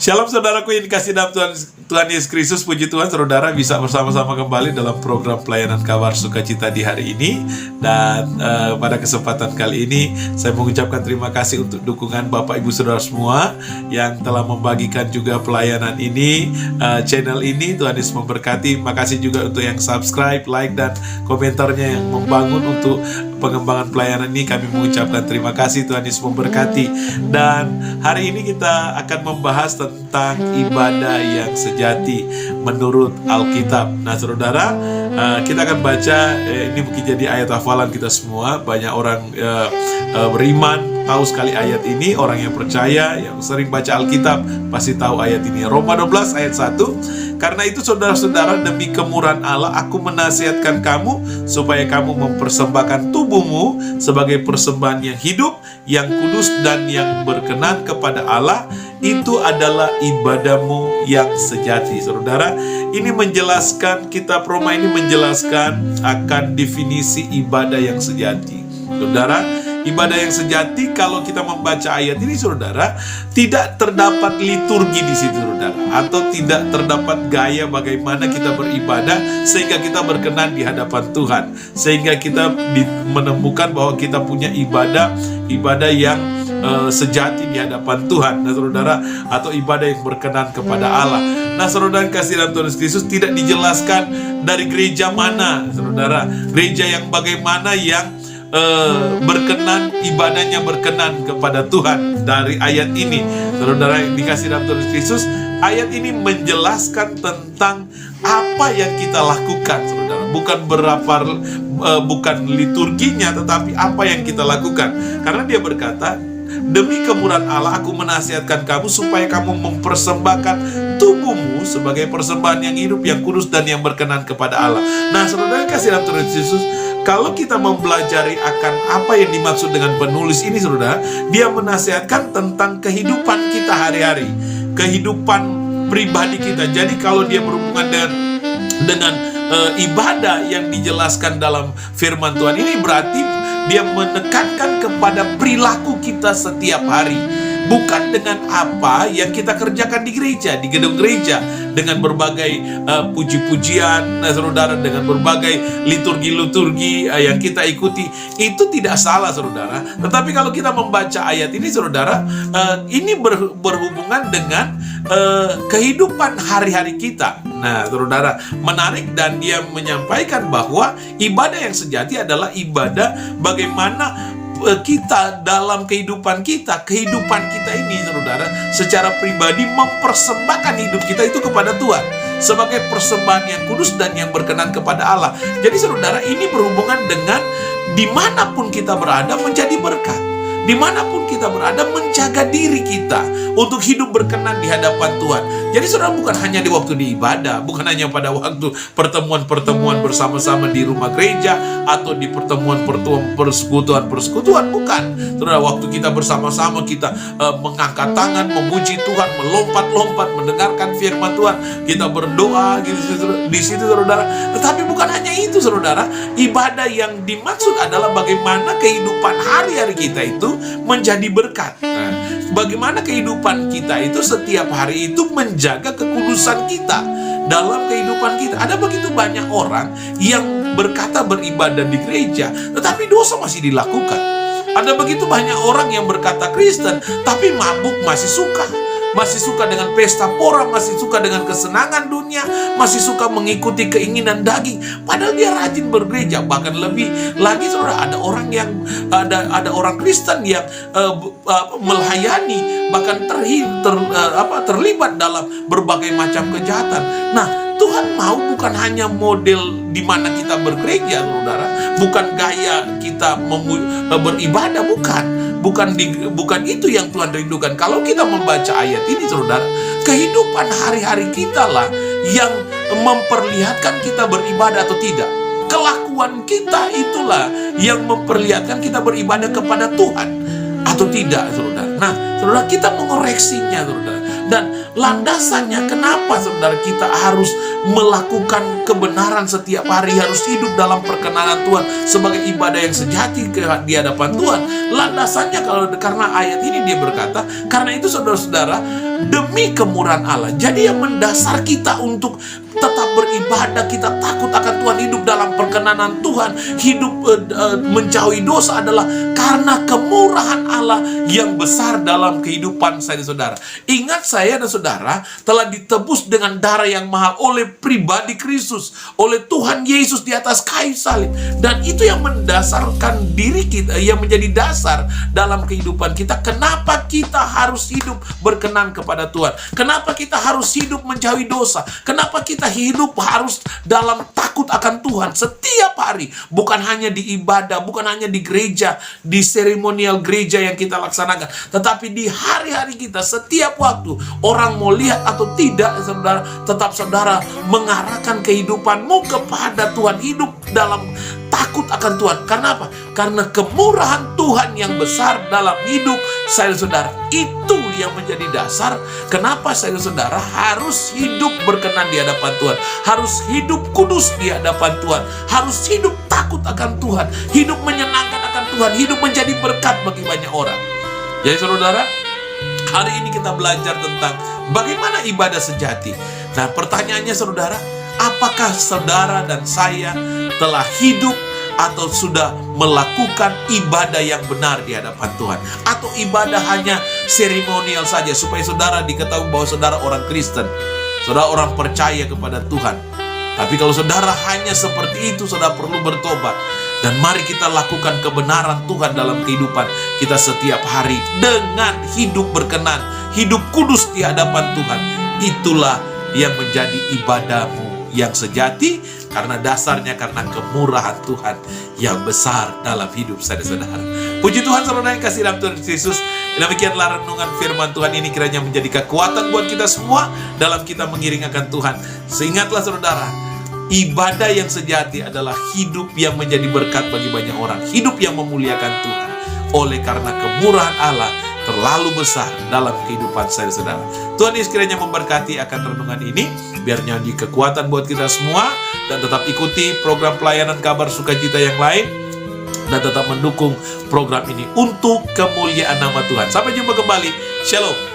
Shalom saudaraku yang dikasih dalam Tuhan Yesus Kristus. Puji Tuhan saudara bisa bersama-sama kembali dalam program pelayanan kabar sukacita di hari ini. Dan pada kesempatan kali ini saya mengucapkan terima kasih untuk dukungan Bapak Ibu Saudara semua yang telah membagikan juga pelayanan ini, channel ini. Tuhan Yesus memberkati. Makasih juga untuk yang subscribe, like, dan komentarnya yang membangun untuk pengembangan pelayanan ini. Kami mengucapkan terima kasih. Tuhan Yesus memberkati. Dan hari ini kita akan membahas tentang ibadah yang sejati menurut Alkitab. Nah saudara, kita akan baca, ini mungkin jadi ayat hafalan kita semua. Banyak orang beriman tahu sekali ayat ini. Orang yang percaya, yang sering baca Alkitab pasti tahu ayat ini. Roma 12 ayat 1. Karena itu saudara-saudara, demi kemurahan Allah aku menasihatkan kamu supaya kamu mempersembahkan tubuhmu sebagai persembahan yang hidup, yang kudus, dan yang berkenan kepada Allah. Itu adalah ibadahmu yang sejati. Saudara, ini menjelaskan, kitab Roma ini menjelaskan akan definisi ibadah yang sejati. Saudara, ibadah yang sejati, kalau kita membaca ayat ini saudara, tidak terdapat liturgi di situ saudara, atau tidak terdapat gaya bagaimana kita beribadah sehingga kita berkenan di hadapan Tuhan, sehingga kita menemukan bahwa kita punya ibadah yang sejati di hadapan Tuhan. Nah saudara, atau ibadah yang berkenan kepada Allah. Nah saudara kasih dalam Tuhan Yesus Kristus, tidak dijelaskan dari gereja mana saudara, gereja yang bagaimana yang berkenan, ibadahnya berkenan kepada Tuhan. Dari ayat ini saudara yang dikasih dalam Tuhan Yesus Kristus, ayat ini menjelaskan tentang apa yang kita lakukan saudara, bukan liturginya, tetapi apa yang kita lakukan. Karena dia berkata, demi kemurahan Allah aku menasihatkan kamu supaya kamu mempersembahkan tubuhmu sebagai persembahan yang hidup, yang kudus, dan yang berkenan kepada Allah. Nah saudara yang kasih dalam Tuhan Yesus, kalau kita mempelajari akan apa yang dimaksud dengan penulis ini saudara, dia menasihatkan tentang kehidupan kita hari-hari, kehidupan pribadi kita. Jadi kalau dia berhubungan dengan ibadah yang dijelaskan dalam firman Tuhan ini, berarti dia menekankan kepada perilaku kita setiap hari, bukan dengan apa yang kita kerjakan di gereja, di gedung gereja, dengan berbagai puji-pujian, saudara, dengan berbagai liturgi-liturgi yang kita ikuti. Itu tidak salah, saudara. Tetapi kalau kita membaca ayat ini, saudara, ini berhubungan dengan kehidupan hari-hari kita. Nah, saudara, menarik, dan dia menyampaikan bahwa ibadah yang sejati adalah ibadah bagaimana kita dalam kehidupan kita ini saudara, secara pribadi mempersembahkan hidup kita itu kepada Tuhan sebagai persembahan yang kudus dan yang berkenan kepada Allah. Jadi saudara, ini berhubungan dengan dimanapun kita berada menjadi berkat, dimanapun kita berada menjaga diri kita untuk hidup berkenan di hadapan Tuhan. Jadi saudara, bukan hanya di waktu di ibadah, bukan hanya pada waktu pertemuan-pertemuan bersama-sama di rumah gereja atau di pertemuan-pertemuan persekutuan, bukan. Saudara, waktu kita bersama-sama kita mengangkat tangan, memuji Tuhan, melompat-lompat, mendengarkan firman Tuhan, kita berdoa gitu di situ saudara. Tetapi bukan hanya itu saudara, ibadah yang dimaksud adalah bagaimana kehidupan hari-hari kita itu menjadi berkat. Nah, bagaimana kehidupan kita itu setiap hari itu menjaga kekudusan kita dalam kehidupan kita. Ada begitu banyak orang yang berkata beribadah di gereja, tetapi dosa masih dilakukan. Ada begitu banyak orang yang berkata Kristen, tapi mabuk masih suka dengan pesta pora, masih suka dengan kesenangan dunia, masih suka mengikuti keinginan daging, padahal dia rajin bergereja. Bahkan lebih lagi saudara, ada orang Kristen yang melayani, bahkan terlibat dalam berbagai macam kejahatan. Nah, Tuhan mau bukan hanya model di mana kita bergereja, saudara, bukan gaya kita beribadah, bukan itu yang Tuhan rindukan. Kalau kita membaca ayat ini, saudara, kehidupan hari-hari kita lah yang memperlihatkan kita beribadah atau tidak. Kelakuan kita itulah yang memperlihatkan kita beribadah kepada Tuhan atau tidak, saudara. Nah, saudara, kita mengoreksinya, saudara. Dan landasannya kenapa saudara kita harus melakukan kebenaran setiap hari, harus hidup dalam perkenanan Tuhan sebagai ibadah yang sejati di hadapan Tuhan. Landasannya karena ayat ini dia berkata, karena itu saudara-saudara, demi kemurahan Allah. Jadi yang mendasar kita untuk tetap beribadah, kita takut akan Tuhan, hidup dalam perkenanan Tuhan, hidup menjauhi dosa adalah karena kemurahan Allah yang besar dalam kehidupan saya dan saudara. Ingat, saya dan saudara telah ditebus dengan darah yang mahal oleh pribadi Kristus, oleh Tuhan Yesus di atas kayu salib. Dan itu yang mendasarkan diri kita, yang menjadi dasar dalam kehidupan kita. Kenapa kita harus hidup berkenan kepada Tuhan? Kenapa kita harus hidup menjauhi dosa? Kenapa kita hidup harus dalam takut akan Tuhan setiap hari? Bukan hanya di ibadah, bukan hanya di gereja, di seremonial gereja yang kita laksanakan, tetapi di hari-hari kita, setiap waktu. Orang mau lihat atau tidak, saudara, tetap saudara mengarahkan kehidupanmu kepada Tuhan, hidup dalam takut akan Tuhan. Karena apa? Karena kemurahan Tuhan yang besar dalam hidup saya dan saudara. Itu yang menjadi dasar kenapa saya dan saudara harus hidup berkenan di hadapan Tuhan, harus hidup kudus di hadapan Tuhan, harus hidup takut akan Tuhan, hidup menyenangkan akan Tuhan, hidup menjadi berkat bagi banyak orang. Jadi saudara, hari ini kita belajar tentang bagaimana ibadah sejati. Nah, pertanyaannya saudara, apakah saudara dan saya telah hidup atau sudah melakukan ibadah yang benar di hadapan Tuhan? Atau ibadah hanya seremonial saja supaya saudara diketahui bahwa saudara orang Kristen, saudara orang percaya kepada Tuhan. Tapi kalau saudara hanya seperti itu, saudara perlu bertobat. Dan mari kita lakukan kebenaran Tuhan dalam kehidupan kita setiap hari dengan hidup berkenan, hidup kudus di hadapan Tuhan. Itulah yang menjadi ibadahmu yang sejati, karena dasarnya karena kemurahan Tuhan yang besar dalam hidup saudara-saudara. Puji Tuhan, saudara yang kasih dalam Tuhan Yesus. Demikianlah renungan firman Tuhan ini, kiranya menjadi kekuatan buat kita semua dalam kita mengiringkan Tuhan. Seingatlah saudara, ibadah yang sejati adalah hidup yang menjadi berkat bagi banyak orang, hidup yang memuliakan Tuhan. Oleh karena kemurahan Allah terlalu besar dalam kehidupan saya dan saudara. Tuhan Yesus kiranya memberkati akan renungan ini, biar nyanyi kekuatan buat kita semua, dan tetap ikuti program pelayanan kabar sukacita yang lain, dan tetap mendukung program ini untuk kemuliaan nama Tuhan. Sampai jumpa kembali. Shalom.